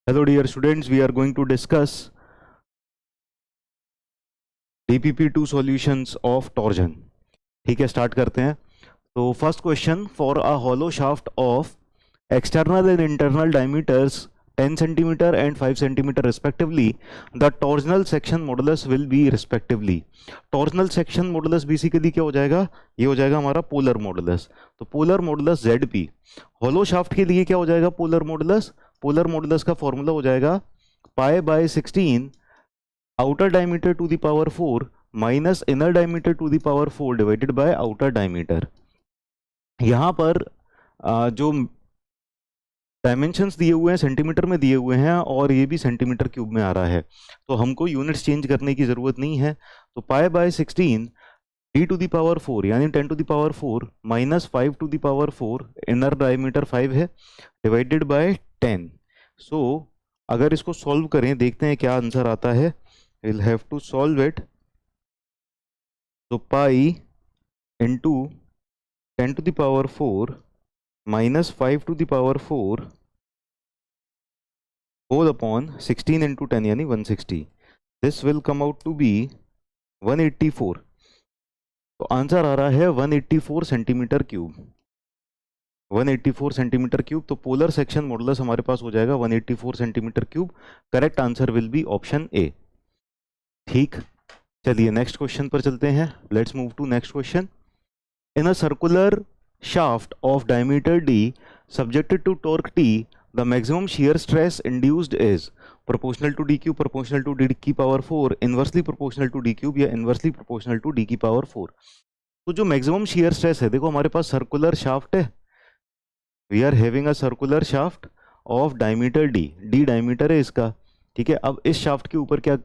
Hello dear students, we are going to discuss DPP2 solutions of torsion. ठीक है, start करते हैं. तो first question, for a hollow shaft of external and internal diameters 10 centimeter and 5 centimeter respectively, the torsional section modulus will be respectively. torsional section modulus basically क्या हो जाएगा? ये हो जाएगा हमारा पोलर मॉडुलस. तो polar modulus ZP. hollow shaft के लिए क्या हो जाएगा पोलर मॉडुलस? पोलर मॉडुलस का फॉर्मूला हो जाएगा π/16 outer diameter to the power 4 minus inner diameter to the power 4 divided by outer diameter. यहाँ पर जो डायमेंशंस दिए हुए हैं सेंटीमीटर में दिए हुए हैं और ये भी सेंटीमीटर क्यूब में आ रहा है, तो हमको यूनिट्स चेंज करने की ज़रूरत नहीं है. तो π/16 d टू द पावर 4 यानी 10 to the power 4 minus 5 to the power 4, inner diameter 5 है, डिवाइडेड बाय 10. सो अगर इसको सॉल्व करें, देखते हैं क्या आंसर आता है. we'll have to solve it. So pi into 10 to the power 4 minus 5 to the power 4 whole upon 16 into 10 यानी 160. This will come out to be 184. तो आंसर आ रहा है 184 सेंटीमीटर क्यूब. 184 centimetre cube. तो पोलर सेक्शन मॉडुलस हमारे पास हो जाएगा 184 centimetre cube. Correct answer will be option A. ठीक, चलिए नेक्स्ट क्वेश्चन पर चलते हैं. Let's move to next question. In a circular shaft of diameter d subjected to torque T, the maximum shear stress induced is proportional to d cube, proportional to d की power 4, inversely proportional to d cube या inversely proportional to d की power 4. तो जो maximum shear stress है, देखो हमारे पास circular shaft है. We are having a circular shaft of diameter d diameter है इसका. ठीक है, अब इस शाफ्ट के ऊपर क्या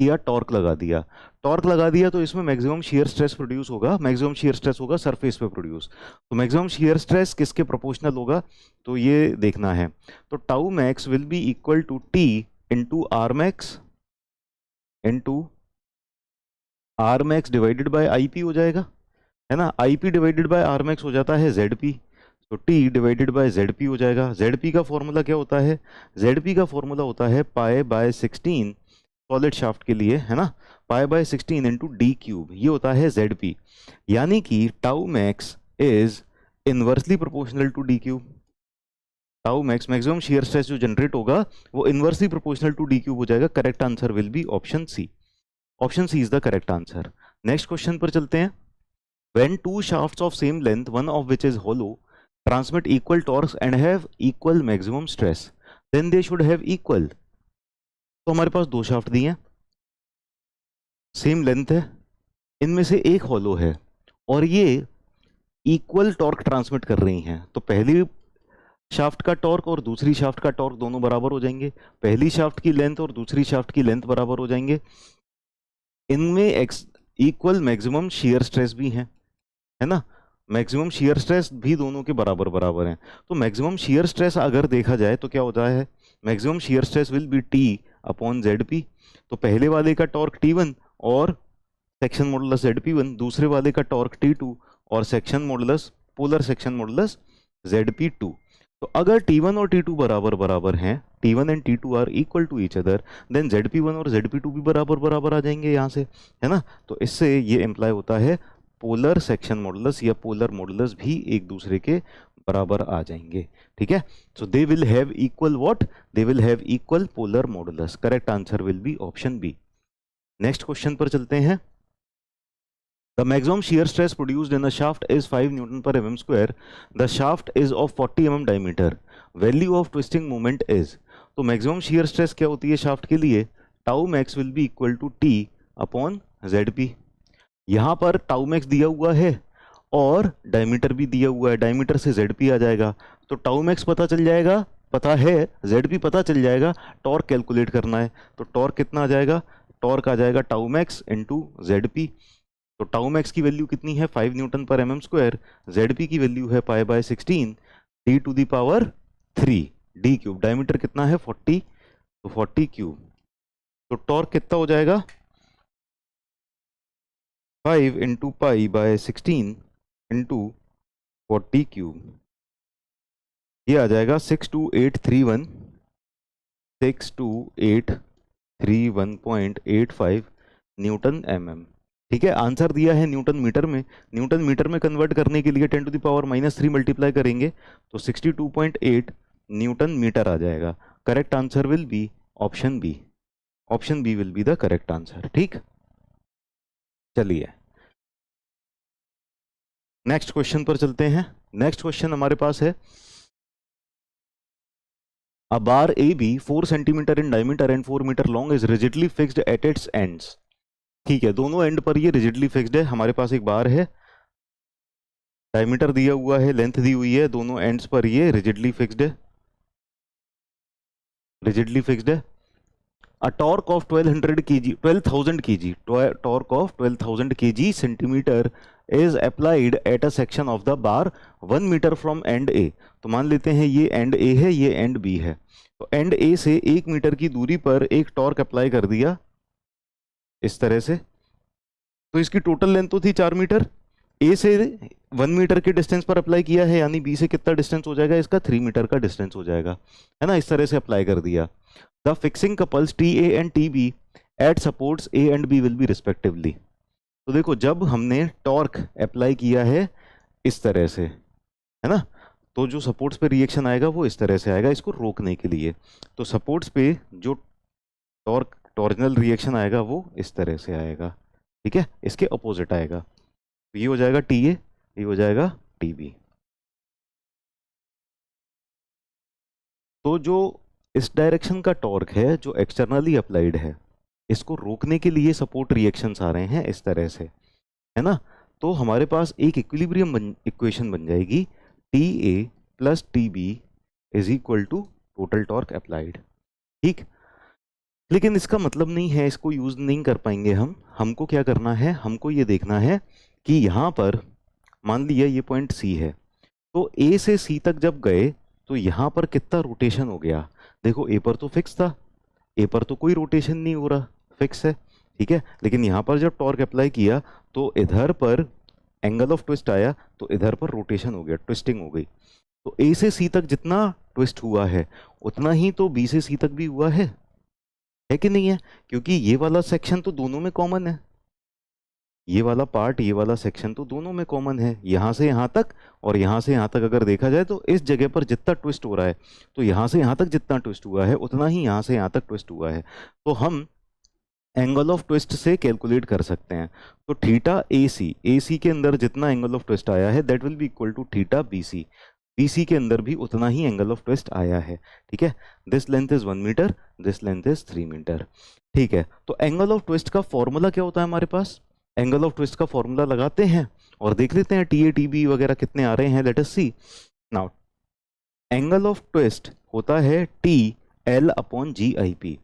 किया? टॉर्क लगा दिया. टॉर्क लगा दिया तो इसमें मैक्सिमम शियर स्ट्रेस प्रोड्यूस होगा. मैक्सिमम शियर स्ट्रेस होगा सरफेस पे प्रोड्यूस. तो मैक्सिमम शियर स्ट्रेस किसके प्रोपोर्शनल होगा? तो ये देखना है. तो tau max will be equal to T into R max divided by I P हो जाएगा, है ना. I P divided by R max हो जाता है जेड पी. तो T divided by Z P हो जाएगा. जेड पी का फॉर्मूला क्या होता है? जेड पी का फॉर्मूला होता है π/16 सॉलिड शाफ्ट के लिए, है ना. π/16 इंटू डी क्यूब, ये होता है जेड पी. यानी कि tau max is inversely proportional to D cube. Tau max maximum shear stress जो जनरेट होगा वो inversely proportional to D cube हो जाएगा. Correct answer will be option C. Option C is the correct answer. Next question पर चलते हैं. When two shafts of same length, one of which is hollow, transmit equal torques and have equal maximum stress, then they should have equal. तो हमारे पास दो shaft दिए हैं, same length है, इनमें से एक हॉलो है और ये इक्वल टॉर्क ट्रांसमिट कर रही हैं. तो पहली शाफ्ट का टॉर्क और दूसरी शाफ्ट का टॉर्क दोनों बराबर हो जाएंगे. पहली शाफ्ट की लेंथ और दूसरी शाफ्ट की लेंथ बराबर हो जाएंगे. इनमें इक्वल मैक्सिमम शियर स्ट्रेस भी है ना. मैक्सिमम शियर स्ट्रेस भी दोनों के बराबर बराबर हैं. तो मैक्सिमम शियर स्ट्रेस अगर देखा जाए तो क्या होता है? Maximum shear stress will be T upon Z P. तो पहले वाले का टॉर्क T1 और सेक्शन मॉडुलस ZP1, दूसरे वाले का टॉर्क T2 और section modulus, polar section modulus ZP2. तो अगर T1 और T2 बराबर बराबर हैं, T1 and T2 are equal to each other, then ZP1 और ZP2 भी बराबर बराबर आ जाएंगे यहाँ से, है ना. तो इससे ये इम्प्लाई होता है पोलर सेक्शन मॉडुलस या पोलर मॉडुलस भी एक दूसरे के बराबर आ जाएंगे. ठीक है. So they will have equal what? They will have equal polar modulus. Correct answer will be option B. Next question पर चलते हैं. The maximum shear stress produced in a shaft is 5 newton per mm square. The shaft is of 40 mm diameter. Value of twisting moment is. तो maximum shear stress क्या होती है shaft के लिए? Tau max will be equal to T upon Z P. यहाँ पर tau max दिया हुआ है और डायमीटर भी दिया हुआ है. डायमीटर से जेड पी आ जाएगा. तो टाउ मैक्स पता चल जाएगा, पता है, जेड पी पता चल जाएगा. टॉर्क कैलकुलेट करना है. तो टॉर्क कितना आ जाएगा? टॉर्क आ जाएगा tau max into Z P. तो टाउ मैक्स की वैल्यू कितनी है? 5 newton per mm square. Z P की वैल्यू है π/16 D to the power 3 D cube. Diameter कितना है? 40. तो 40 क्यूब. तो टॉर्क कितना हो जाएगा? 5 इंटू π/16 इंटू 40 क्यूब. ये आ जाएगा 62831 6281.85 न्यूटन mm। ठीक है, आंसर दिया है न्यूटन मीटर में। न्यूटन मीटर में कन्वर्ट करने के लिए 10⁻³ मल्टीप्लाई करेंगे तो 62.8 न्यूटन मीटर आ जाएगा। Correct answer will be option B. Option B will be the correct answer. ठीक, चलिए नेक्स्ट क्वेश्चन पर चलते हैं। नेक्स्ट क्वेश्चन हमारे पास है, A bar AB 4 centimeter in diameter and 4 meter long is rigidly fixed at its ends। ठीक है, दोनों एंड पर ये रिजिडली फिक्स्ड है। हमारे पास एक बार है, डायमीटर दिया हुआ है, लेंथ दी हुई है, दोनों एंड्स पर ये रिजिडली फिक्स्ड है, रिजिडली फिक्स्ड है। A torque of 1200 kg 12,000 kg torque of 12,000 kg centimeter is applied at a section of the bar 1 meter from end A। तो मान लेते हैं ये एंड A है, ये एंड B है। तो एंड A से 1 मीटर की दूरी पर एक टॉर्क अप्लाई कर दिया इस तरह से। तो इसकी टोटल लेंथ तो थी 4 मीटर, A से 1 मीटर के डिस्टेंस पर अप्लाई किया है, यानी B से कितना डिस्टेंस हो जाएगा, इसका 3 मीटर का डिस्टेंस हो जाएगा, है ना। इस तरह से अप्लाई कर दिया। The fixing couples TA and TB at supports A and B will be respectively। तो देखो, जब हमने टॉर्क अप्लाई किया है इस तरह से, है ना, तो जो सपोर्ट्स पे रिएक्शन आएगा वो इस तरह से आएगा, इसको रोकने के लिए। तो सपोर्ट्स पे जो टॉर्जनल रिएक्शन आएगा वो इस तरह से आएगा, ठीक है, इसके अपोजिट आएगा। तो ये हो जाएगा TA, ये हो जाएगा TB। तो जो इस डायरेक्शन का टॉर्क है जो एक्सटर्नली अप्लाइड है, इसको रोकने के लिए सपोर्ट रिएक्शंस आ रहे हैं इस तरह से, है ना। तो हमारे पास एक इक्विलिब्रियम इक्वेशन बन जाएगी, TA plus TB is equal to total torque applied. ठीक, लेकिन इसका मतलब नहीं है, इसको यूज नहीं कर पाएंगे हम। हमको क्या करना है, हमको ये देखना है कि यहाँ पर मान लिया ये पॉइंट C है, तो A से C तक जब गए तो यहाँ पर कितना रोटेशन हो गया। देखो A पर तो फिक्स था, A पर तो कोई रोटेशन नहीं हो रहा, फिक्स है, ठीक है। लेकिन यहाँ पर जब टॉर्क अप्लाई किया तो इधर पर एंगल ऑफ ट्विस्ट आया, तो इधर पर रोटेशन हो गया, ट्विस्टिंग हो गई। तो A से C तक जितना ट्विस्ट हुआ है उतना ही तो B से C तक भी हुआ है कि नहीं है, क्योंकि ये वाला सेक्शन तो दोनों में कॉमन है, ये वाला पार्ट, ये वाला सेक्शन तो दोनों में कॉमन है, यहाँ से यहाँ तक और यहाँ से यहाँ तक अगर देखा जाए तो इस जगह पर जितना ट्विस्ट हो रहा है, तो यहाँ से यहाँ तक जितना ट्विस्ट हुआ है उतना ही यहाँ से यहाँ तक ट्विस्ट हुआ है। तो हम एंगल ऑफ ट्विस्ट से कैलकुलेट कर सकते हैं। तो थीटा AC के अंदर जितना एंगल ऑफ ट्विस्ट आया है that will be equal to theta BC के अंदर भी उतना ही एंगल ऑफ ट्विस्ट आया है, ठीक है। This length is 1 metre, this length is 3 metre, ठीक है। तो एंगल ऑफ ट्विस्ट का फॉर्मूला क्या होता है हमारे पास, एंगल ऑफ ट्विस्ट का फॉर्मूला लगाते हैं और देख लेते हैं TA TB वगैरह कितने आ रहे हैं। Let us see now, angle of twist होता है TL/GIP,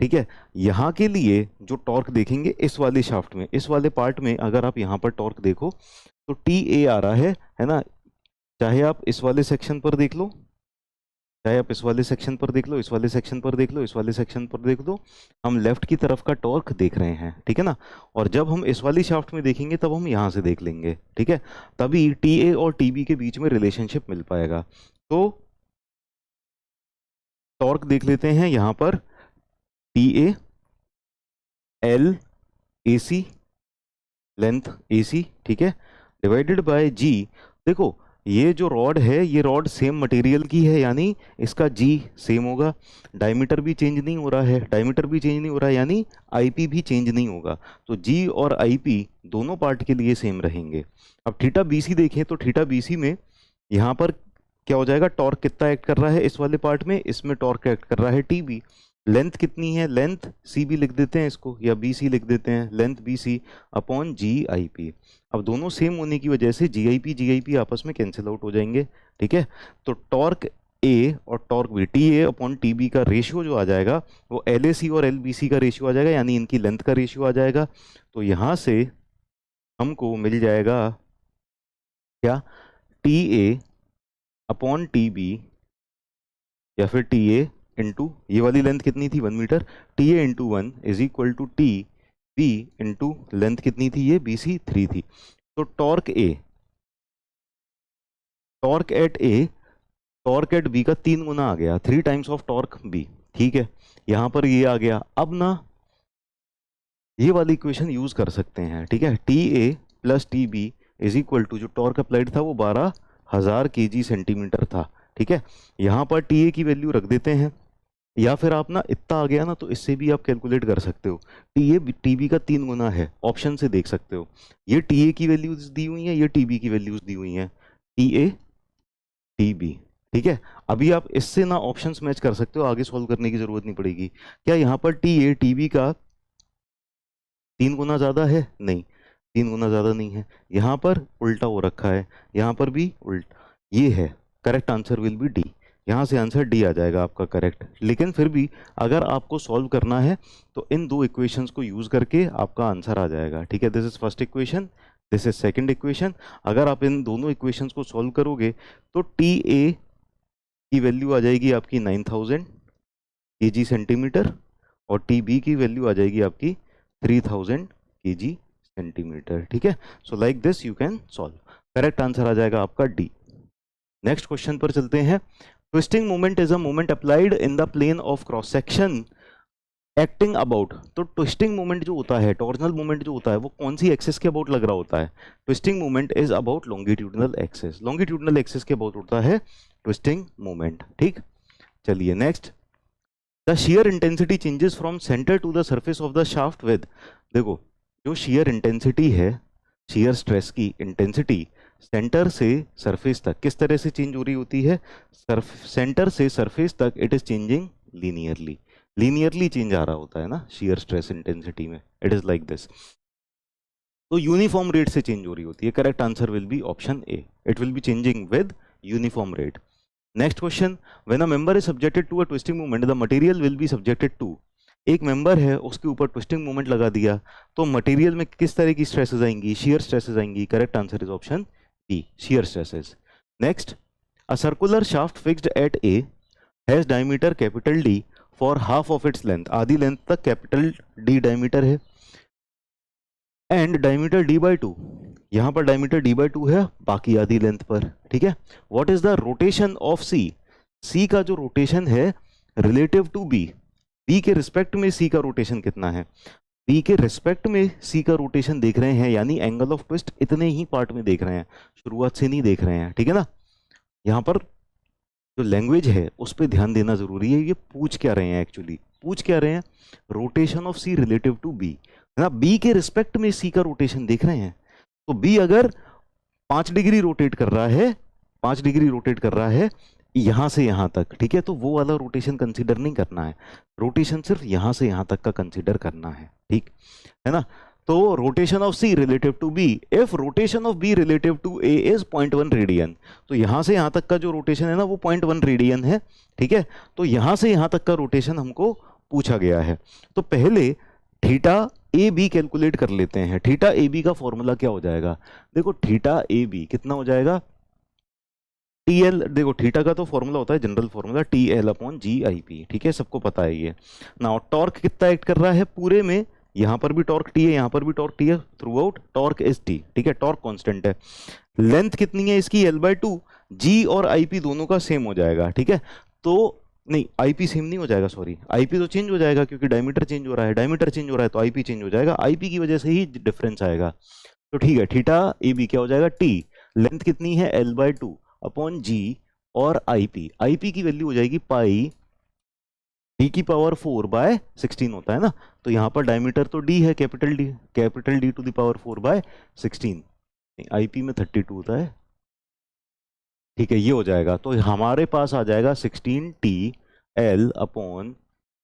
ठीक है। यहाँ के लिए जो टॉर्क देखेंगे इस वाले शाफ्ट में, इस वाले पार्ट में अगर आप यहाँ पर टॉर्क देखो तो TA आ रहा है ना। चाहे आप इस वाले सेक्शन पर देख लो, चाहे आप इस वाले सेक्शन पर देख लो, इस वाले सेक्शन पर देख लो, इस वाले सेक्शन पर देख लो, हम लेफ्ट की तरफ का टॉर्क देख रहे हैं, ठीक है ना। और जब हम इस वाली शाफ्ट में देखेंगे तब हम यहाँ से देख लेंगे, ठीक है, तभी TA और TB के बीच में रिलेशनशिप मिल पाएगा। तो टॉर्क देख लेते हैं यहाँ पर, TA L AC, length AC, ठीक है, डिवाइडेड बाय G। देखो ये जो रॉड है ये रॉड सेम मटेरियल की है, यानी इसका G सेम होगा, डायमीटर भी चेंज नहीं हो रहा है, डायमीटर भी चेंज नहीं हो रहा है, यानी IP भी चेंज नहीं होगा। तो G और IP दोनों पार्ट के लिए सेम रहेंगे। अब थीटा BC देखें तो थीटा BC में यहाँ पर क्या हो जाएगा, टॉर्क कितना एक्ट कर रहा है इस वाले पार्ट में, इसमें टॉर्क एक्ट कर रहा है TB। लेंथ कितनी है, लेंथ CB लिख देते हैं इसको, या BC लिख देते हैं, लेंथ BC अपॉन GIP। अब दोनों सेम होने की वजह से GIP आपस में कैंसिल आउट हो जाएंगे, ठीक है। तो टॉर्क A और torque B, TA upon TB का रेशियो जो आ जाएगा वो LAC और LBC का रेशियो आ जाएगा, यानी इनकी लेंथ का रेशियो आ जाएगा। तो यहाँ से हमको मिल जाएगा क्या, TA अपॉन TB या फिर TA इंटू ये वाली लेंथ कितनी थी 1 metre, TA into 1 is equal to TB into length कितनी थी ये BC 3 थी। तो torque at A torque at B का 3 गुना आ गया, 3 टाइम्स ऑफ टॉर्क B, ठीक है, यहाँ पर ये आ गया। अब ना ये वाली इक्वेशन यूज कर सकते हैं, ठीक है। T A plus T B is equal to, जो टॉर्क अप्लाइड था वो 12,000 केजी सेंटीमीटर था, ठीक है। यहाँ पर टी ए की वैल्यू रख देते हैं, या फिर आप ना इतना आ गया ना तो इससे भी आप कैलकुलेट कर सकते हो। टी ए टी बी का 3 गुना है, ऑप्शन से देख सकते हो। ये टी ए की वैल्यूज दी हुई हैं, ये टी बी की वैल्यूज दी हुई हैं, टी ए टी बी, ठीक है। अभी आप इससे ना ऑप्शंस मैच कर सकते हो, आगे सॉल्व करने की जरूरत नहीं पड़ेगी। क्या यहाँ पर टी ए टी बी का 3 गुना ज़्यादा है? नहीं, 3 गुना ज़्यादा नहीं है। यहाँ पर उल्टा हो रखा है, यहाँ पर भी उल्टा, ये है। Correct answer will B D. यहाँ से आंसर डी आ जाएगा आपका करेक्ट। लेकिन फिर भी अगर आपको सॉल्व करना है तो इन दो इक्वेशंस को यूज़ करके आपका आंसर आ जाएगा, ठीक है। This is first equation, this is second equation. अगर आप इन दोनों इक्वेशंस को सॉल्व करोगे तो टी ए की वैल्यू आ जाएगी आपकी 9000 केजी सेंटीमीटर, और टी बी की वैल्यू आ जाएगी आपकी 3000 केजी सेंटीमीटर, ठीक है। So like this you can solve. Correct answer आ जाएगा आपका डी। नेक्स्ट क्वेश्चन पर चलते हैं। Twisting moment is a moment applied in the plane of cross section acting about. तो ट्विस्टिंग मोमेंट जो होता है, टॉर्जनल मोमेंट जो होता है, वो कौन सी एक्सिस के अबाउट लग रहा होता है? Twisting moment is about longitudinal axis. Longitudinal axis के अबाउट होता है ट्विस्टिंग मोमेंट, ठीक। चलिए next. The shear intensity changes from centre to the surface of the shaft with. देखो, जो shear इंटेंसिटी है, shear स्ट्रेस की इंटेंसिटी सेंटर से सरफेस तक किस तरह से चेंज हो रही होती है? सेंटर से सरफेस तक it is changing linearly. Linearly change आ रहा होता है ना shear स्ट्रेस इंटेंसिटी में, इट इज लाइक दिस। तो यूनिफॉर्म रेट से चेंज हो रही होती है। Correct answer will be option A, it will be changing with uniform rate. Next question. When a member is subjected to a twisting movement the material will be subjected to. एक member है, उसके ऊपर twisting movement लगा दिया, तो material में किस तरह की स्ट्रेसेस आएंगी? shear स्ट्रेसेस आएंगी। Correct answer is option D, shear stresses. Next. A circular shaft fixed at A has diameter capital D for half of its length. आधी लेंथ तक कैपिटल डी डायमीटर है, and diameter D by to. यहां पर diameter D by to है बाकी आधी length पर, ठीक है। What is the rotation of C. C का जो रोटेशन है रिलेटिव टू बी, बी के रिस्पेक्ट में सी का रोटेशन कितना है? बी के रिस्पेक्ट में सी का रोटेशन देख रहे हैं, यानी एंगल ऑफ ट्विस्ट इतने ही पार्ट में देख रहे हैं, शुरुआत से नहीं देख रहे हैं, ठीक है ना। यहाँ पर जो लैंग्वेज है उस पर ध्यान देना जरूरी है। ये पूछ क्या रहे हैं, एक्चुअली पूछ क्या रहे हैं? Rotation of C relative to B, है ना। बी के रिस्पेक्ट में सी का रोटेशन देख रहे हैं, तो बी अगर 5 डिग्री रोटेट कर रहा है, 5 डिग्री रोटेट कर रहा है यहां से यहां तक, ठीक है, तो वो वाला रोटेशन कंसीडर नहीं करना है, रोटेशन सिर्फ यहां से यहां तक का कंसीडर करना है, ठीक है ना। तो rotation of C relative to B, if rotation of B relative to A is 0.1 radian, तो यहां से यहां तक का जो रोटेशन है ना वो 0.1 रेडियन है, ठीक है। तो यहां से यहां तक का रोटेशन हमको पूछा गया है, तो पहले थीटा ए बी कैलकुलेट कर लेते हैं। थीटा ए बी का फॉर्मूला क्या हो जाएगा? देखो, थीटा ए बी कितना हो जाएगा? टी एल, देखो थीटा का तो फॉर्मूला होता है general formula T L upon G I P, ठीक है, सबको पता है ये। नाउ टॉर्क कितना एक्ट कर रहा है पूरे में? यहां पर भी टॉर्क टी है, यहां पर भी टॉर्क टी है, through out torque is T, ठीक है, टॉर्क कांस्टेंट है। लेंथ कितनी है इसकी? L by two. जी और आई पी दोनों का सेम हो जाएगा, ठीक है। तो नहीं, आईपी सेम नहीं हो जाएगा, सॉरी, आईपी तो चेंज हो जाएगा क्योंकि डायमीटर चेंज हो रहा है, डायमीटर चेंज हो रहा है तो आईपी चेंज हो जाएगा, आईपी की वजह से ही डिफरेंस आएगा। तो ठीक है, थीटा ए बी क्या हो जाएगा? टी, लेंथ कितनी है? एल बाई टू अपॉन जी, और आईपी, आईपी की वैल्यू हो जाएगी पाई डी की पावर 4 बाय 16 होता है ना। तो यहां पर डायमीटर तो डी है, capital D to the power 4 by 16, IP में 32 होता है, ठीक है, ये हो जाएगा। तो हमारे पास आ जाएगा 16 T L upon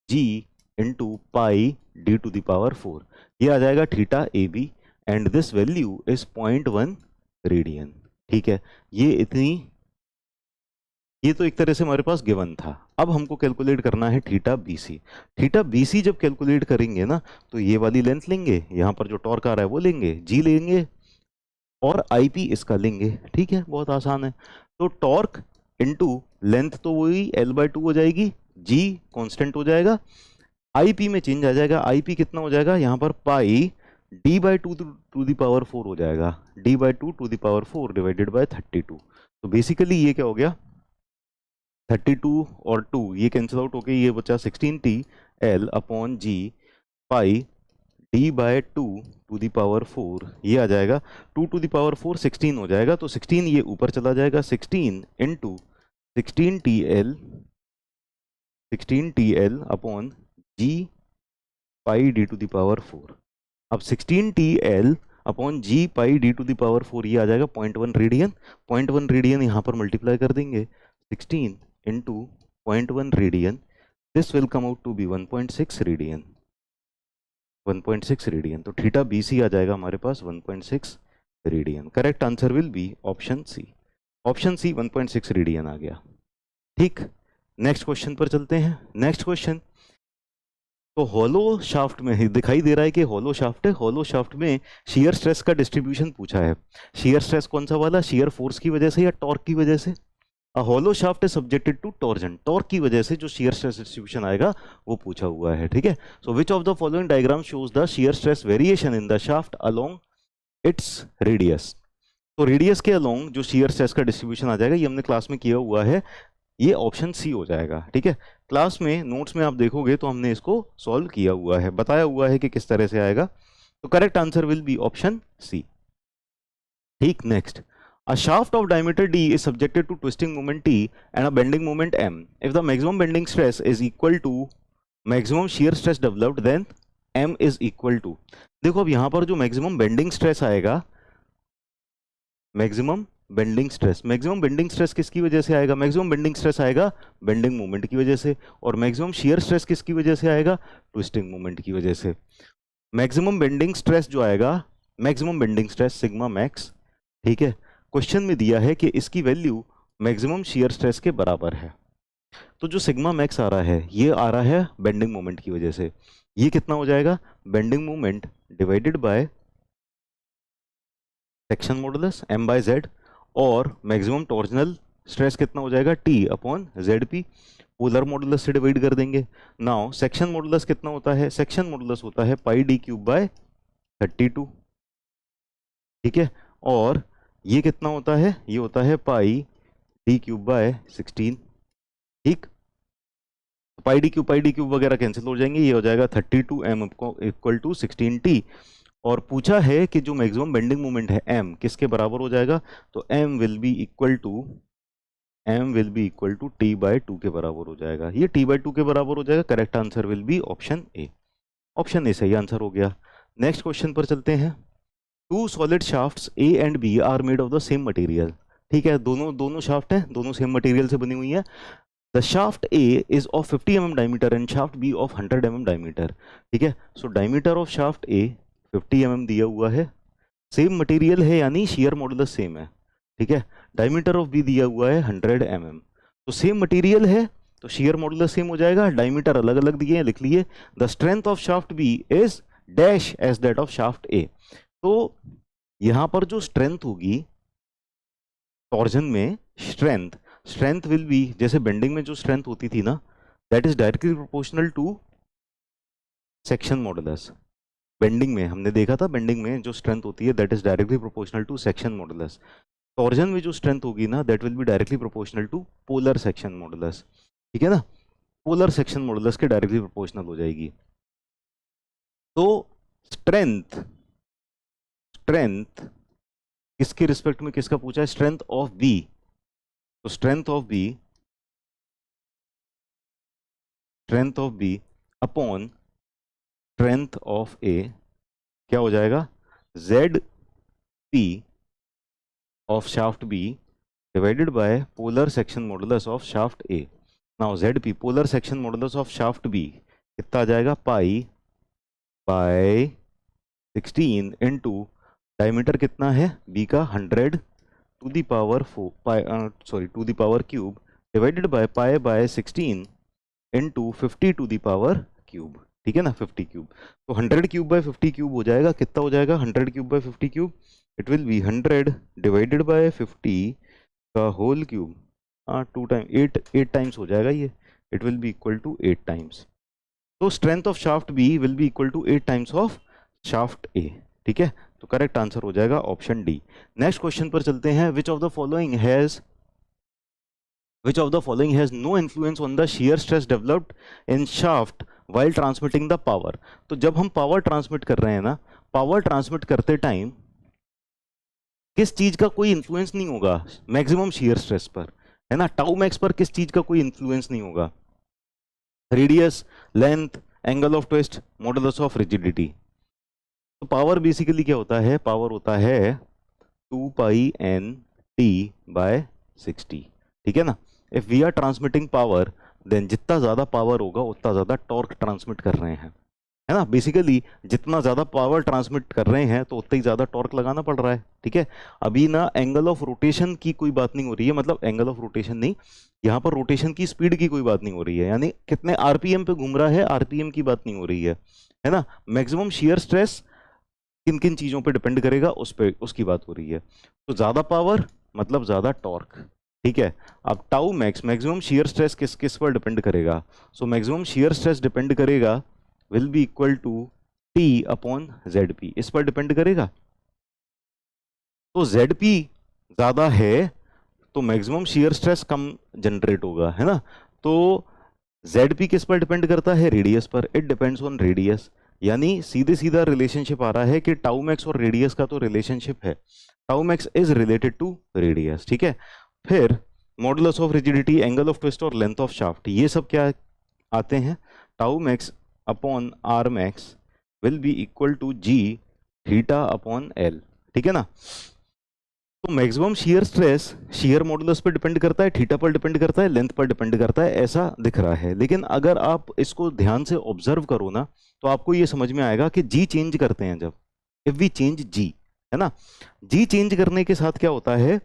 G into pi D to the power 4, ये आ जाएगा theta A B, and this value is 0.1 radian, ठीक है। ये तो एक तरह से हमारे पास गिवन था। अब हमको कैलकुलेट करना है theta B C. Theta B C जब कैलकुलेट करेंगे ना, तो ये वाली लेंथ लेंगे, यहाँ पर जो टॉर्क आ रहा है वो लेंगे, जी लेंगे, और आईपी इसका लेंगे, ठीक है, बहुत आसान है। तो टॉर्क इनटू लेंथ तो वही एल बाई टू हो जाएगी, जी कांस्टेंट हो जाएगा, आईपी में चेंज आ जाएगा, आईपी कितना हो जाएगा यहाँ पर? Pi D by two to the power 4 हो जाएगा, D by two to the power 4 divided by 32। तो बेसिकली ये क्या हो गया? 32 और 2 ये कैंसिल आउट होके ये बचा 16t L upon G pi D by 2 to the power 4, ये आ जाएगा 2 टू दी पावर 4 16 हो जाएगा, तो 16 ये ऊपर चला जाएगा, 16 into 16TL upon G pi D to the power 4। अब 16TL upon G pi D to the power 4 ये आ जाएगा 0.1 रेडियन। 0.1 रेडियन यहाँ पर मल्टीप्लाई कर देंगे, 16 into 0.1 radian, this will come out to be 1.6 radian. 1.6 radian, तो थीटा बी सी आ जाएगा हमारे पास 1.6 radian. Correct answer will be option C. Option C 1.6 radian आ गया। ठीक, नेक्स्ट क्वेश्चन पर चलते हैं। नेक्स्ट क्वेश्चन, तो हॉलो शाफ्ट में दिखाई दे रहा है कि हॉलो शाफ्ट है, हॉलो शाफ्ट में शियर स्ट्रेस का डिस्ट्रीब्यूशन पूछा है। शियर स्ट्रेस कौन सा वाला, शियर फोर्स की वजह से या टॉर्क की वजह से? A hollow shaft is subjected to torsion, torque की वजह से जो shear stress distribution आएगा वो पूछा हुआ है। ठीक है, so which of the following diagram shows the shear stress variation in the shaft along its radius? तो रेडियस के along जो shear stress का डिस्ट्रीब्यूशन आ जाएगा, ये हमने क्लास में किया हुआ है, ये ऑप्शन सी हो जाएगा। ठीक है, क्लास में नोट्स में आप देखोगे तो हमने इसको सॉल्व किया हुआ है, बताया हुआ है कि किस तरह से आएगा, तो correct answer will be option C. ठीक, next, a shaft of diameter d is subjected to twisting moment T and a bending moment M. If the maximum bending stress is equal to maximum shear stress developed, then M is equal to, देखो अब यहाँ पर जो maximum bending stress आएगा, maximum bending stress किसकी वजह से आएगा? maximum bending stress आएगा bending moment की वजह से, और maximum shear stress किसकी वजह से आएगा? twisting moment की वजह से। maximum bending stress जो आएगा, maximum bending stress sigma max, ठीक है, क्वेश्चन में दिया है कि इसकी वैल्यू मैक्सिमम शियर स्ट्रेस के बराबर है, तो जो सिग्मा मैक्स आ रहा है ये आ रहा है बेंडिंग मोमेंट की वजह से, ये कितना हो जाएगा? Bending moment divided by section modulus m by z, और मैक्सिमम टॉर्जनल स्ट्रेस कितना हो जाएगा? t upon zp, polar modulus से डिवाइड कर देंगे। नाउ सेक्शन मॉडुलस कितना होता है? सेक्शन मॉडुलस होता है पाई डी क्यूब बाय 32, ठीक है, और ये कितना होता है? ये होता है पाई डी क्यूब बाय 16। ठीक, पाई डी क्यूब वगैरह कैंसिल हो जाएंगे, ये हो जाएगा 32m इक्वल टू 16t, और पूछा है कि जो मैक्सिमम बेंडिंग मोमेंट है m किसके बराबर हो जाएगा? तो m will be equal to t by 2 के बराबर हो जाएगा, ये t बाय 2 के बराबर हो जाएगा। Correct answer will be option A. Option A सही आंसर हो गया। नेक्स्ट क्वेश्चन पर चलते हैं। Two solid shafts A and B are made of the same material, ठीक है, दोनों शाफ्ट हैं, दोनों सेम मटेरियल से बनी हुई है। The shaft A is of 50 mm diameter and shaft B of 100 mm diameter, ठीक है, so diameter of shaft A 50 mm दिया हुआ है, सेम मटेरियल है यानी शियर मॉडुलस सेम है, ठीक है, डायमीटर ऑफ बी दिया हुआ है 100 mm, तो सेम मटेरियल है तो शियर मॉडुलस सेम हो जाएगा, डायमीटर अलग अलग दिए हैं, लिख लिए। The strength of shaft B is dash as that of shaft A, तो यहां पर जो स्ट्रेंथ होगी टॉर्जन में, स्ट्रेंथ विल बी, जैसे बेंडिंग में जो स्ट्रेंथ होती थी ना, that is directly proportional to section modulus. Bending में हमने देखा था, बेंडिंग में जो स्ट्रेंथ होती है that is directly proportional to section modulus. Torsion में जो स्ट्रेंथ होगी ना, that will be directly proportional to polar section modulus, ठीक है ना, पोलर सेक्शन मॉडुलस के डायरेक्टली प्रोपोर्शनल हो जाएगी। तो स्ट्रेंथ किसके रिस्पेक्ट में किसका पूछा है? स्ट्रेंथ ऑफ बी, तो strength of B upon strength of A क्या हो जाएगा? Z P of shaft B divided by polar section modulus of shaft A. Now Z P polar section modulus of shaft B कितना आ जाएगा? पाई by 16 into diameter कितना है B का? 100 to the power to the power cube divided by pi by 16 into 50 to the power cube, ठीक है ना, 50 cube, तो 100 क्यूब बाय 50 क्यूब हो जाएगा, कितना हो जाएगा? 100 cube by 50 cube, it will B 100 divided by 50 का होल क्यूब, 2 टाइम 8 टाइम्स हो जाएगा ये, it will be equal to 8 times. तो strength of shaft B will be equal to 8 times of shaft A, ठीक है, तो करेक्ट आंसर हो जाएगा ऑप्शन डी। नेक्स्ट क्वेश्चन पर चलते हैं। Which of the following has Which of the following has no influence on the shear stress developed in shaft while transmitting the power? तो जब हम पावर ट्रांसमिट कर रहे हैं ना, पावर ट्रांसमिट करते टाइम किस चीज का कोई इंफ्लुएंस नहीं होगा मैक्सिमम shear स्ट्रेस पर, है ना, टाउ मैक्स पर किस चीज का कोई इंफ्लुएंस नहीं होगा, radius, length, angle of twist, modulus of rigidity. तो पावर बेसिकली क्या होता है, पावर होता है 2 पाई एन टी बाय 60, ठीक है ना। If we are transmitting power then जितना ज्यादा पावर होगा उतना ज्यादा टॉर्क ट्रांसमिट कर रहे हैं, है ना। बेसिकली जितना ज्यादा पावर ट्रांसमिट कर रहे हैं तो उतना ही ज्यादा टॉर्क लगाना पड़ रहा है, ठीक है। अभी ना एंगल ऑफ रोटेशन की कोई बात नहीं हो रही है, मतलब एंगल ऑफ रोटेशन नहीं, यहाँ पर रोटेशन की स्पीड की कोई बात नहीं हो रही है, यानी कितने आरपीएम पे घूम रहा है, आरपीएम की बात नहीं हो रही है ना। मैक्सिमम शियर स्ट्रेस किन किन चीजों पे डिपेंड करेगा उस पे, उसकी बात हो रही है। तो ज्यादा पावर मतलब ज्यादा टॉर्क, ठीक है। अब tau max, maximum shear stress किस किस पर डिपेंड करेगा, so maximum shear stress depend करेगा will be equal to T upon Z P, इस पर डिपेंड करेगा। तो जेड पी ज्यादा है तो मैक्सिमम शियर स्ट्रेस कम जनरेट होगा, है ना। तो जेड पी किस पर डिपेंड करता है, रेडियस पर, इट डिपेंड्स ऑन रेडियस, यानी सीधे सीधा रिलेशनशिप आ रहा है कि टाउ मैक्स और रेडियस का तो रिलेशनशिप है, tau max is related to radius, ठीक है। फिर modulus of rigidity, angle of twist और लेंथ ऑफ शाफ्ट, ये सब क्या आते हैं, tau max upon R max will be equal to G theta upon L, ठीक है ना। तो maximum shear stress shear modulus पर डिपेंड करता है, थीटा पर डिपेंड करता है, लेंथ पर डिपेंड करता है, ऐसा दिख रहा है। लेकिन अगर आप इसको ध्यान से ऑब्जर्व करो ना तो आपको ये समझ में आएगा कि जी चेंज करते हैं जब, इफ वी चेंज जी, है ना, जी चेंज करने के साथ क्या होता है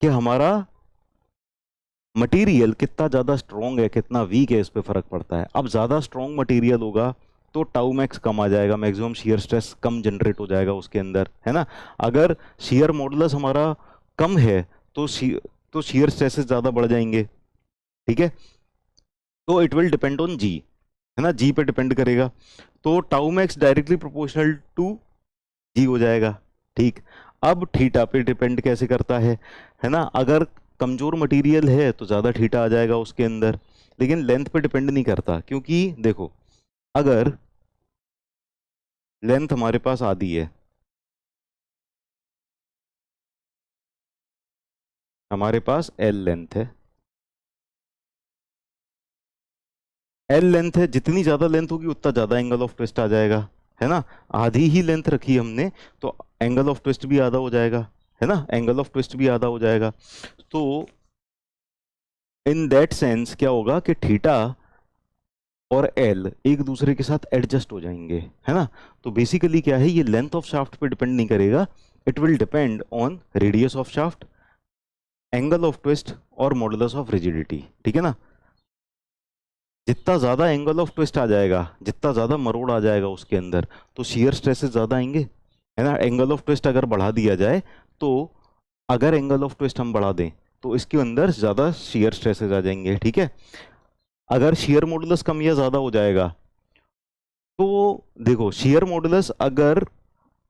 कि हमारा मटेरियल कितना ज्यादा स्ट्रॉन्ग है कितना वीक है इस पे फर्क पड़ता है। अब ज्यादा स्ट्रॉन्ग मटेरियल होगा तो टाउ मैक्स कम आ जाएगा, मैक्सिमम शियर स्ट्रेस कम जनरेट हो जाएगा उसके अंदर, है ना। अगर शियर मॉडुलस हमारा कम है तो शियर स्ट्रेसेस ज्यादा बढ़ जाएंगे, ठीक है। तो it will depend on G, है ना, जी पे डिपेंड करेगा। तो tau max directly proportional to G हो जाएगा, ठीक। अब थीटा पे डिपेंड कैसे करता है ना, अगर कमजोर मटेरियल है तो ज्यादा थीटा आ जाएगा उसके अंदर, लेकिन लेंथ पे डिपेंड नहीं करता, क्योंकि देखो अगर लेंथ हमारे पास आधी है, हमारे पास एल लेंथ है, एल लेंथ है, जितनी ज्यादा लेंथ होगी उतना ज्यादा एंगल ऑफ ट्विस्ट आ जाएगा, है ना। आधी ही लेंथ रखी हमने तो एंगल ऑफ ट्विस्ट भी आधा हो जाएगा, है ना, एंगल ऑफ ट्विस्ट भी आधा हो जाएगा। तो इन दैट सेंस क्या होगा कि थीटा और एल एक दूसरे के साथ एडजस्ट हो जाएंगे, है ना। तो बेसिकली क्या है, ये लेंथ ऑफ शाफ्ट पे डिपेंड नहीं करेगा, it will depend on radius of shaft, angle of twist और मॉडुलस ऑफ रिजिडिटी, ठीक है ना। जितना ज्यादा एंगल ऑफ ट्विस्ट आ जाएगा, जितना ज्यादा मरोड़ आ जाएगा उसके अंदर, तो शियर स्ट्रेसेस ज्यादा आएंगे, है ना। एंगल ऑफ ट्विस्ट अगर बढ़ा दिया जाए तो अगर एंगल ऑफ ट्विस्ट हम बढ़ा दें तो इसके अंदर ज्यादा शियर स्ट्रेसेस आ जाएंगे, ठीक है। अगर शियर मॉडुलस कम या ज्यादा हो जाएगा तो देखो शियर मॉडुलस अगर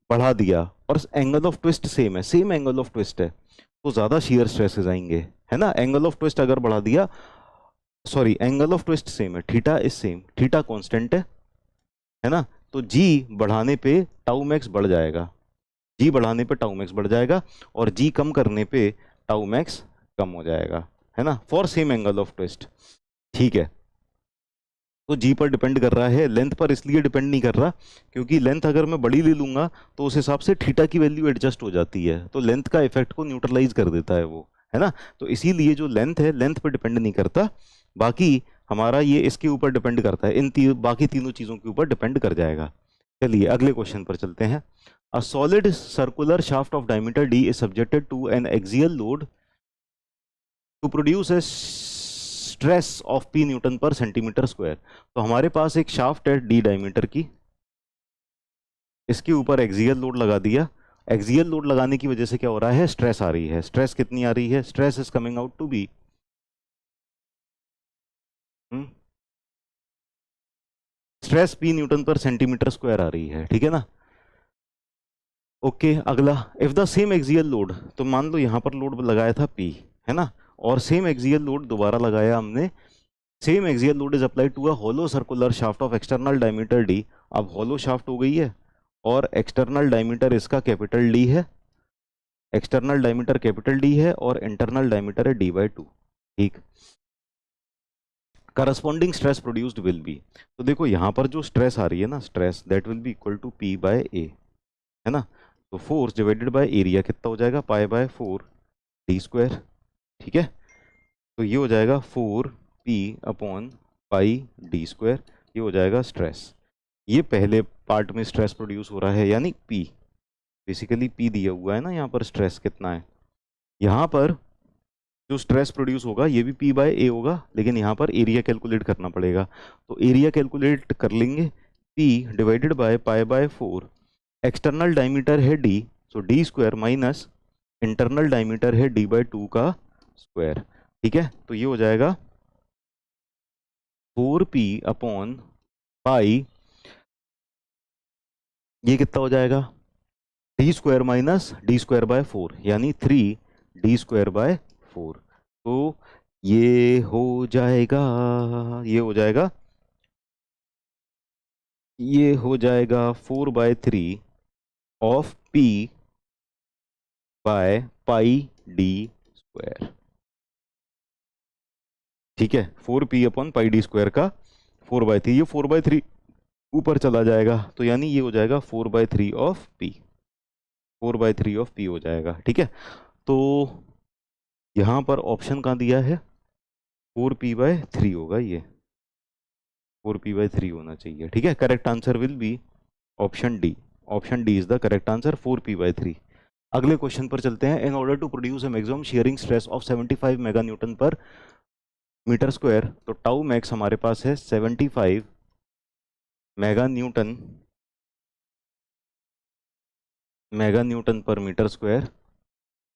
बढ़ा दिया और एंगल ऑफ ट्विस्ट सेम है, सेम एंगल ऑफ ट्विस्ट है, तो ज्यादा शियर स्ट्रेसेस आएंगे, है ना। एंगल ऑफ ट्विस्ट अगर बढ़ा दिया, sorry angle of twist same है, theta is same, theta constant है ना। तो जी बढ़ाने पे टाउ मैक्स बढ़ जाएगा, जी बढ़ाने पे टाउ मैक्स बढ़ जाएगा और जी कम करने पे टाउ मैक्स कम हो जाएगा, है ना, for same angle of twist, ठीक है। तो जी पर डिपेंड कर रहा है, लेंथ पर इसलिए डिपेंड नहीं कर रहा क्योंकि लेंथ अगर मैं बड़ी ले लूंगा तो उस हिसाब से थीटा की वैल्यू एडजस्ट हो जाती है, तो लेंथ का इफेक्ट को न्यूट्रलाइज कर देता है वो, है ना। तो इसीलिए जो लेंथ है लेंथ पर डिपेंड नहीं करता, बाकी हमारा ये इसके ऊपर डिपेंड करता है, बाकी तीनों चीजों के ऊपर डिपेंड कर जाएगा। चलिए अगले क्वेश्चन पर चलते हैं। A solid circular shaft of diameter D is subjected to an axial load to produce a stress of P newton per centimetre square. तो हमारे पास एक शाफ्ट है डी डायमीटर की, इसके ऊपर एक्सियल लोड लगा दिया, एक्सियल लोड लगाने की वजह से क्या हो रहा है, स्ट्रेस आ रही है। स्ट्रेस कितनी आ रही है, stress is coming out to be stress P newton per centimetre square आ रही है, ठीक है ना। ओके अगला, if the same axial load, तो मान लो यहां पर लोड लगाया था पी, है ना, और सेम एक्सियल लोड दोबारा लगाया हमने, same axial load is applied to a hollow circular shaft of external diameter D. अब होलो शाफ्ट हो गई है और एक्सटर्नल डायमीटर इसका कैपिटल डी है, एक्सटर्नल डायमीटर कैपिटल डी है और इंटरनल डायमीटर है डी बाई टू। ठीक, corresponding stress produced will be, तो देखो यहाँ पर जो स्ट्रेस आ रही है ना, stress that will be equal to P by A, है ना, तो फोर्स डिवाइडेड बाय एरिया कितना हो जाएगा, पाई बाय 4d²। ठीक है, तो ये हो जाएगा 4p/πd², ये हो जाएगा स्ट्रेस। ये पहले पार्ट में स्ट्रेस प्रोड्यूस हो रहा है यानी P, बेसिकली P दिया हुआ है ना यहाँ पर, स्ट्रेस कितना है, यहाँ पर जो स्ट्रेस प्रोड्यूस होगा ये भी P बाय ए होगा, लेकिन यहाँ पर एरिया कैलकुलेट करना पड़ेगा, तो एरिया कैलकुलेट कर लेंगे, P divided by π/4, external diameter है D, so d² minus internal diameter है d/2 का स्क्वायर। ठीक है, तो ये हो जाएगा 4p/π, ये कितना हो जाएगा, d² माइनस d²/4 यानी 3d²/4, तो ये हो जाएगा, ये हो जाएगा, ये हो जाएगा 4/3 ऑफ p बाय πd²। ठीक है, 4p/πd² का 4/3, ये 4/3 ऊपर चला जाएगा, तो यानी ये हो जाएगा 4/3 ऑफ p, 4/3 ऑफ p हो जाएगा। ठीक है, तो यहाँ पर ऑप्शन कहाँ दिया है, 4p/3 होगा, ये 4p/3 होना चाहिए। ठीक है, correct answer will be option D, option D is the correct answer, 4p/3। अगले क्वेश्चन पर चलते हैं। In order to produce a maximum shearing stress of 75 mega newton per metre square, तो टाउ मैक्स हमारे पास है 75 mega newton per metre square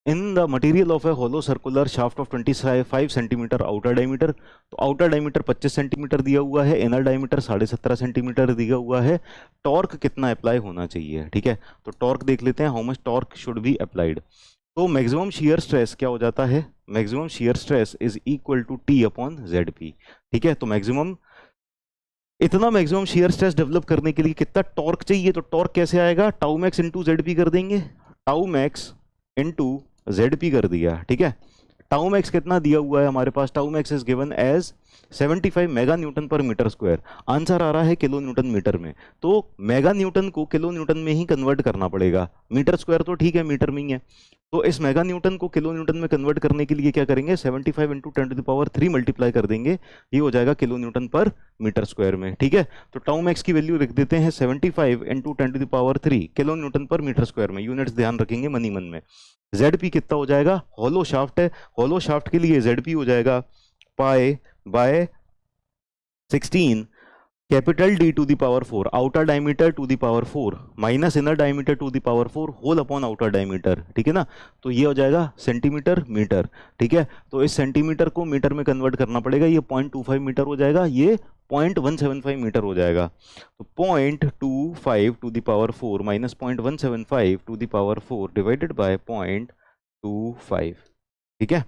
in the material of a hollow circular shaft of 25 centimetre outer diameter, तो outer diameter 25 centimetre दिया हुआ है, inner diameter 17.5 centimetre दिया हुआ है, टॉर्क कितना अप्लाई होना चाहिए। ठीक है, तो टॉर्क देख लेते हैं, how much torque should be applied. तो मैक्सिमम शियर स्ट्रेस क्या हो जाता है, maximum shear stress is equal to T/ZP। ठीक है, तो मैक्सिमम, इतना मैक्सिमम शियर स्ट्रेस डेवलप करने के लिए कितना टॉर्क चाहिए, तो टॉर्क कैसे आएगा, टाउ मैक्स इंटू ZP कर देंगे, टाउ मैक्स इंटू ZP कर दिया। ठीक है, टाउ मैक्स कितना दिया हुआ है हमारे पास, tau max is given as 75 mega newton per metre square, answer आ रहा है किलो न्यूटन मीटर में, तो मेगा न्यूटन को किलो न्यूटन में ही कन्वर्ट करना पड़ेगा, मीटर स्क्वायर तो ठीक है मीटर में ही है, तो इस मेगा न्यूटन को किलो न्यूटन में कन्वर्ट करने के लिए क्या करेंगे, 75 इंटू 10⁻³ मल्टीप्लाई कर देंगे, ये हो जाएगा kilo Newton per metre square में। ठीक है, तो टाउ मैक्स की वैल्यू लिख देते हैं 75 into 10⁻³ kilo Newton per metre square में, यूनिट्स ध्यान रखेंगे मनी मन में। ZP कितना हो जाएगा, होलो शाफ्ट है, होलो शाफ्ट के लिए ZP हो जाएगा π/16 capital D to the power 4 outer diameter to the power 4 minus inner diameter to the power 4 whole upon outer diameter. ठीक है ना, तो ये हो जाएगा सेंटीमीटर मीटर। ठीक है, तो इस सेंटीमीटर को मीटर में कन्वर्ट करना पड़ेगा, ये 0.25 मीटर हो जाएगा, ये 0.175 मीटर हो जाएगा, तो 0.25 to the power 4 minus 0.175 to the power 4 divided by 0.25। ठीक है,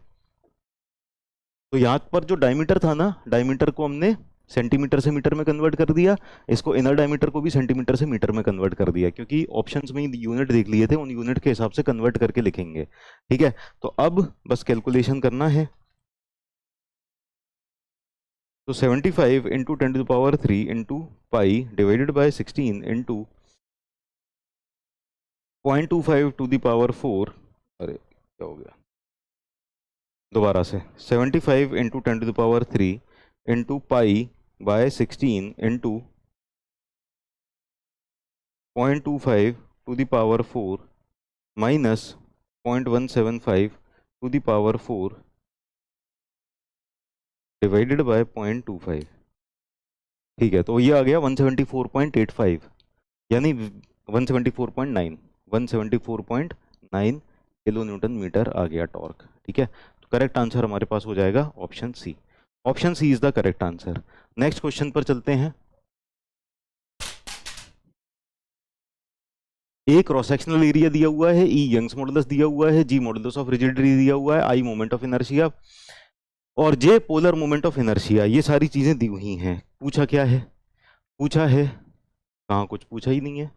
तो यहाँ पर जो डायमीटर था ना, डायमीटर को हमने सेंटीमीटर से मीटर में कन्वर्ट कर दिया, इसको इनर डायमीटर को भी सेंटीमीटर से मीटर में कन्वर्ट कर दिया, क्योंकि ऑप्शंस में यूनिट देख लिए थे, उन यूनिट के हिसाब से कन्वर्ट करके लिखेंगे। ठीक है, तो अब बस कैलकुलेशन करना है, तो 75 into 10⁻³ into pi divided by 16 into 0.25 to the power 4, अरे क्या हो गया, दोबारा से 75 into 10⁻³ into pi by 16 into 0.25 to the power 4 minus 0.175 to the power 4 divided by 0.25। ठीक है, तो ये आ गया 174.85 यानी 174.9 किलो न्यूटन मीटर आ गया टॉर्क। ठीक है, तो करेक्ट आंसर हमारे पास हो जाएगा option C, option C is the correct answer. Next question पर चलते हैं। ए क्रॉस सेक्शनल एरिया दिया हुआ है, ई यंग्स मॉडुलस दिया हुआ है, जी मॉडुलस ऑफ रिजिडिटी दिया हुआ है, आई मोमेंट ऑफ इनर्शिया और जे पोलर मोमेंट ऑफ इनर्शिया, ये सारी चीजें दी हुई हैं। पूछा क्या है? पूछा है कहाँ? कुछ पूछा ही नहीं है।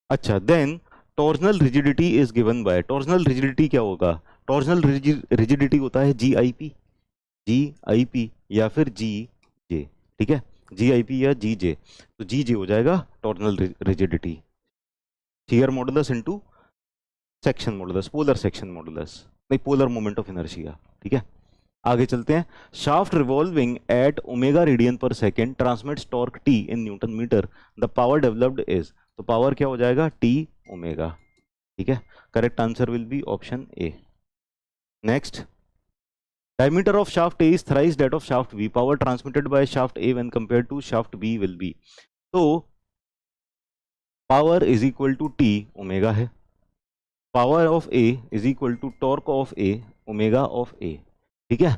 अच्छा, then torsional rigidity is given by, torsional rigidity क्या होगा? टॉर्जनल रिजिडिटी होता है जी I P, ji I P या फिर जी जे, ठीक है, जी आई पी या जी जे, तो जी जे हो जाएगा torsional rigidity, shear modulus into section modulus, polar section modulus, नहीं पोलर मोमेंट ऑफ इनर्शिया, ठीक है। आगे चलते हैं। Shaft revolving at omega radian per second transmits torque T in newton metre, the power developed is, तो power क्या हो जाएगा? टी ओमेगा, ठीक है। Correct answer will be option A. Next, diameter of shaft A is thrice that of shaft B, power transmitted by shaft A when compared to shaft B will be, तो power is equal to T omega है, power of A is equal to torque of A omega of A, ठीक है।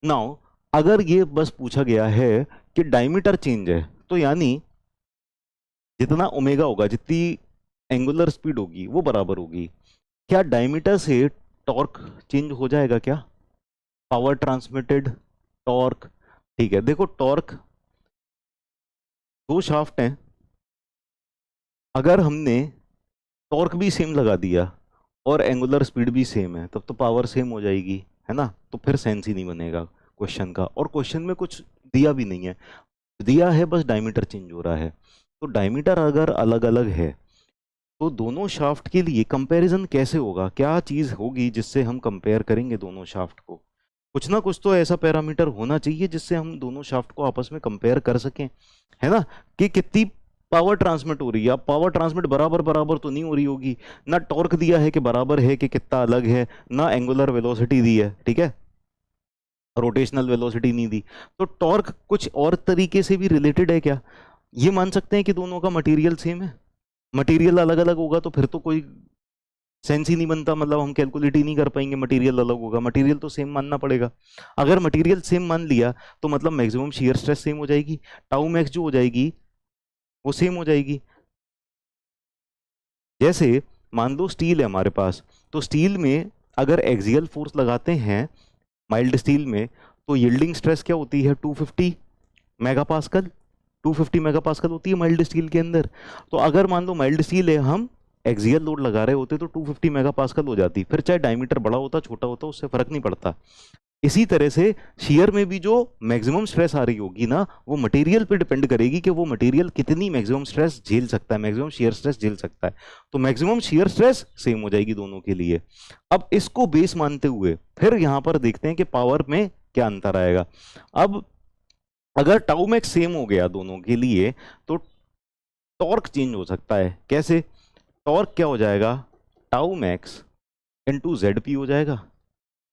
Now अगर ये बस पूछा गया है कि डायमीटर चेंज है, तो यानी जितना ओमेगा होगा, जितनी एंगुलर स्पीड होगी वो बराबर होगी। क्या डायमीटर से टॉर्क चेंज हो जाएगा क्या? पावर ट्रांसमिटेड, टॉर्क, ठीक है। देखो टॉर्क, दो शाफ्ट हैं, अगर हमने टॉर्क भी सेम लगा दिया और एंगुलर स्पीड भी सेम है, तब तो पावर सेम हो जाएगी, है ना, तो फिर सेंस ही नहीं बनेगा क्वेश्चन का। और क्वेश्चन में कुछ दिया भी नहीं है, दिया है बस डायमीटर चेंज हो रहा है। तो डायमीटर अगर अलग अलग है तो दोनों शाफ्ट के लिए कंपैरिजन कैसे होगा? क्या चीज होगी जिससे हम कंपेयर करेंगे दोनों शाफ्ट को? कुछ ना कुछ तो ऐसा पैरामीटर होना चाहिए जिससे हम दोनों शाफ्ट को आपस में कंपेयर कर सकें, है ना, कि कितनी पावर ट्रांसमिट हो रही है। अब पावर ट्रांसमिट बराबर बराबर तो नहीं हो रही होगी, ना टॉर्क दिया है कि बराबर है कि कितना अलग है, ना एंगुलर वेलोसिटी दी है, ठीक है, रोटेशनल वेलोसिटी नहीं दी। तो टॉर्क कुछ और तरीके से भी रिलेटेड है क्या? ये मान सकते हैं कि दोनों का मटेरियल सेम है। मटेरियल अलग अलग होगा तो फिर तो कोई सेंस ही नहीं बनता, मतलब हम कैलकुलेट ही नहीं कर पाएंगे, मटेरियल अलग होगा, मटेरियल तो सेम मानना पड़ेगा। अगर मटेरियल सेम मान लिया तो मतलब मैक्सिमम शियर स्ट्रेस सेम हो जाएगी, टाउ मैक्स जो हो जाएगी वो सेम हो जाएगी। जैसे मान लो स्टील है हमारे पास, तो स्टील में अगर एक्सियल फोर्स लगाते हैं माइल्ड स्टील में, तो यील्डिंग स्ट्रेस क्या होती है? 250 मेगापास्कल, 250 मेगापास्कल होती है माइल्ड स्टील के अंदर। तो अगर मान लो माइल्ड स्टील है, हम एक्सियल लोड लगा रहे होते तो 250 मेगापास्कल हो जाती, फिर चाहे डायमीटर बड़ा होता छोटा होता उससे फर्क नहीं पड़ता। इसी तरह से शियर में भी जो मैक्सिमम स्ट्रेस आ रही होगी ना, वो मटेरियल पे डिपेंड करेगी कि वो मटेरियल कितनी मैक्सिमम स्ट्रेस झेल सकता है, मैक्सिमम शियर स्ट्रेस झेल सकता है। तो मैक्सिमम शियर स्ट्रेस सेम हो जाएगी दोनों के लिए। अब इसको बेस मानते हुए फिर यहां पर देखते हैं कि पावर में क्या अंतर आएगा। अब अगर टाउ मैक्स सेम हो गया दोनों के लिए तो टॉर्क चेंज हो सकता है। कैसे? टॉर्क क्या हो जाएगा? Tau max into Z P हो जाएगा,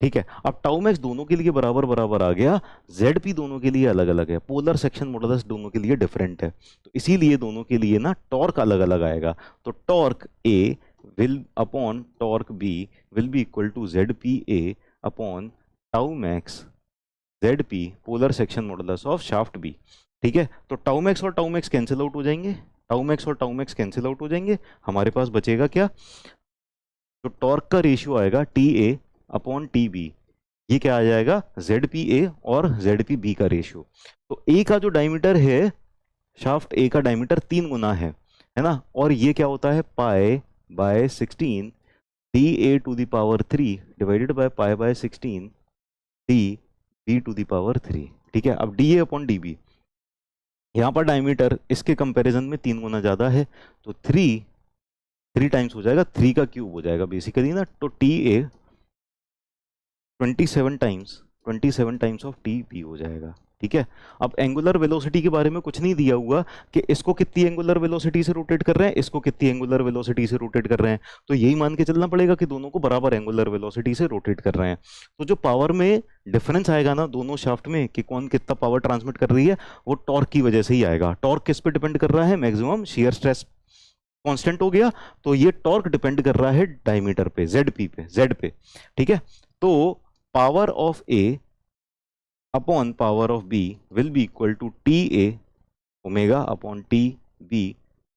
ठीक है। अब टाउ मैक्स दोनों के लिए बराबर बराबर आ गया, जेड पी दोनों के लिए अलग अलग है, पोलर सेक्शन मॉडुलस दोनों के लिए डिफरेंट है, तो इसीलिए दोनों के लिए ना टॉर्क अलग अलग आएगा। तो torque A will upon torque B will be equal to Z P A upon tau max Z P polar section modulus of shaft B, ठीक है। तो टाउ मैक्स और टाउ मैक्स कैंसिल आउट हो जाएंगे, टाउ मैक्स और tau max cancel out हो जाएंगे, हमारे पास बचेगा क्या? तो टॉर्क का रेशियो आएगा T A upon T B, ये क्या आ जाएगा? जेड पी ए और जेड पी बी का रेशियो। तो ए का जो डायमीटर है, शाफ्ट ए का डायमीटर 3 गुना है ना, और ये क्या होता है? Pi by 16 D A to the power 3 divided by pi by 16 D B to the power 3, ठीक है। अब D A upon D B, यहाँ पर डायमीटर इसके कंपैरिजन में 3 गुना ज्यादा है, तो 3 टाइम्स हो जाएगा, 3 का क्यूब हो जाएगा बेसिकली ना। तो T A 27 times of T B हो जाएगा, ठीक है। अब एंगुलर वेलोसिटी के बारे में कुछ नहीं दिया हुआ कि इसको कितनी एंगुलर वेलोसिटी से रोटेट कर रहे हैं, इसको कितनी एंगुलर वेलोसिटी से रोटेट कर रहे हैं, तो यही मान के चलना पड़ेगा कि दोनों को बराबर एंगुलर वेलोसिटी से रोटेट कर रहे हैं। तो जो पावर में डिफरेंस आएगा ना दोनों शाफ्ट में कि कौन कितना पावर ट्रांसमिट कर रही है, वो टॉर्क की वजह से ही आएगा। टॉर्क किस पे डिपेंड कर रहा है? मैक्सिमम शियर स्ट्रेस कांस्टेंट हो गया, तो ये टॉर्क डिपेंड कर रहा है डायमीटर पे, जेड पी पे, जेड पे, ठीक है। तो power of A upon power of B will be equal to T A omega upon T B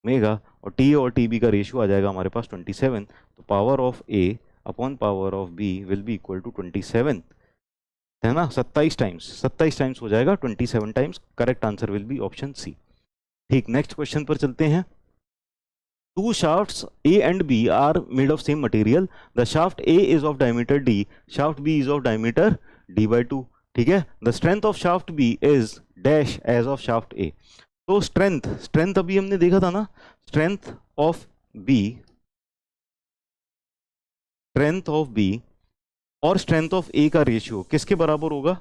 omega, और टी और टी बी का रेशियो आ जाएगा हमारे पास 27, तो power of A upon power of B will be equal to 27, है ना, 27 टाइम्स हो जाएगा, 27 times. Correct answer will be option C. ठीक, नेक्स्ट क्वेश्चन पर चलते हैं। Two shafts A and B are made of same material. The shaft A is of diameter D. Shaft B is of diameter D by 2. ठीक है, the strength of shaft B is dash as of shaft A. तो strength अभी हमने देखा था ना, strength of B और strength of A का रेशियो किसके बराबर होगा?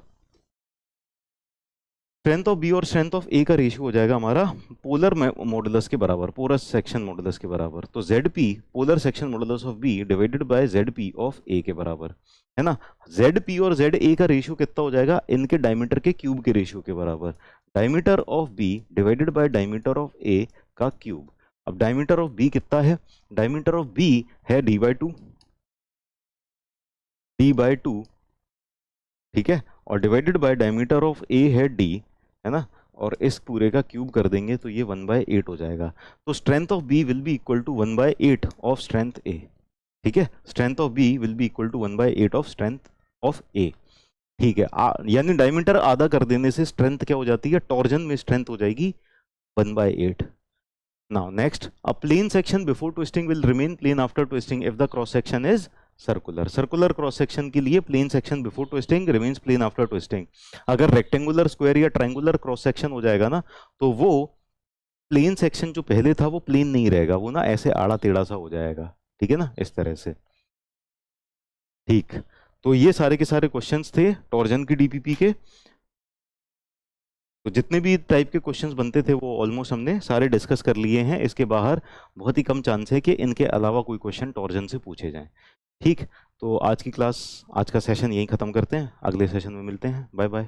स्ट्रेंथ ऑफ बी और स्ट्रेंथ ऑफ ए का रेशियो हो जाएगा हमारा पोलर मॉडुलस के बराबर, पोलर सेक्शन मॉडुलस के बराबर। तो ZP polar section modulus of B divided by ZP of A के बराबर, है ना। ZP और ZA का रेशियो कितना हो जाएगा? इनके डायमीटर के क्यूब के रेशियो के बराबर। Diameter of B divided by diameter of A का क्यूब। अब डायमीटर ऑफ बी कितना है? डायमीटर ऑफ बी है D बाई टू, ठीक है, और divided by diameter of A है D, है ना, और इस पूरे का क्यूब कर देंगे तो ये 1/8 हो जाएगा। तो strength of B will be equal to 1/8 of strength A, ठीक है, strength of B will be equal to 1/8 of strength of A, ठीक है। यानी डायमीटर आधा कर देने से स्ट्रेंथ क्या हो जाती है? टॉर्जन में स्ट्रेंथ हो जाएगी 1/8। Now next, a plane section before twisting will remain plane after twisting if the cross section is circular cross section के लिए plane section before twisting remains plane after twisting. अगर रेक्टेंगुलर, स्क्वायर या triangular cross section हो जाएगा ना, तो वो plane section जो पहले था वो प्लेन नहीं रहेगा, वो ना ऐसे आड़ा टेढ़ा सा हो जाएगा, ठीक है ना, इस तरह से। ठीक, तो ये सारे के सारे क्वेश्चंस थे टॉर्जन की डीपीपी के। तो जितने भी टाइप के क्वेश्चंस बनते थे वो ऑलमोस्ट हमने सारे डिस्कस कर लिए हैं। इसके बाहर बहुत ही कम चांस है कि इनके अलावा कोई क्वेश्चन टॉर्जन से पूछे जाएं। ठीक, तो आज का सेशन यहीं ख़त्म करते हैं, अगले सेशन में मिलते हैं। Bye bye.